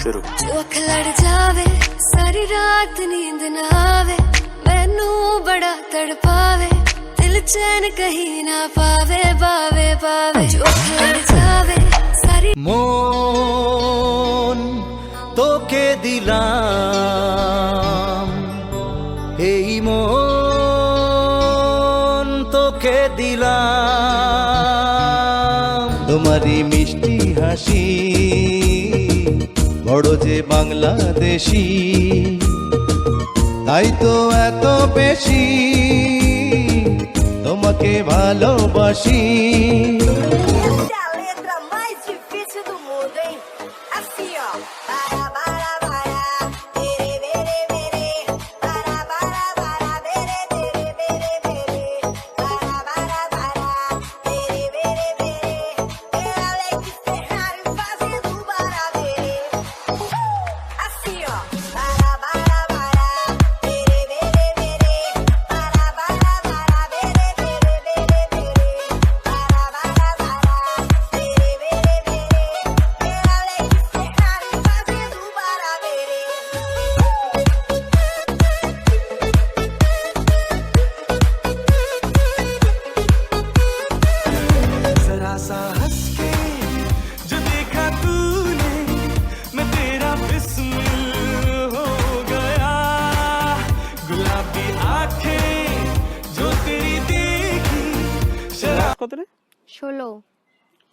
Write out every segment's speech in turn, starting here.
शुरू। अख लड़ जावे सारी रात नींद ना आवे मैनू बड़ा तड़पावे दिल चैन कहीं ना पावे पावे पावे अख लड़ जावे सारी মন তোকে দিলাম এই মন তোকে দিলাম তোমারই মিষ্টি হাসি বড় যে বাংলাদেশি তাই তো এত বেশি তোমাকে ভালোবাসি Essa é a letra mais difícil do mundo, hein? Assim, ó. Bara, bara, bara, bere, bere, bere. Bara, bara, bara, bere, bere, bere, bere. Bara, bara, bara, bere, bere, bere. Era Alex Ferrari fazendo barabere. Assim, ó. Bara, bara, bara, bere, bere, bere. Bara, bara, bara, bere, bere, bere, bere. Bara, bara, bara, bere, bere, bere. Era Alex Ferrari fazendo barabere. जरा सा हंस के जो देखा तूने मैं तेरा बिस्मिल हो गया गुलाबी आंखें जो तेरी देखी शराब কত রে? 16।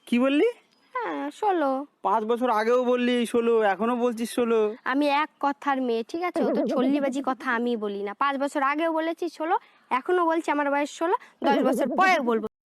কি বললি? হ্যাঁ 16। 5 বছর আগেও বললি 16, এখনো বলছিস 16। আমি এক কথার মেয়ে, ঠিক আছে? ও তো চল্লিবাজি কথা আমি বলি না। 5 বছর আগেও বলেছি 16, এখনো বলছি আমার বয়স 16, 10 বছর পরেও বলবো।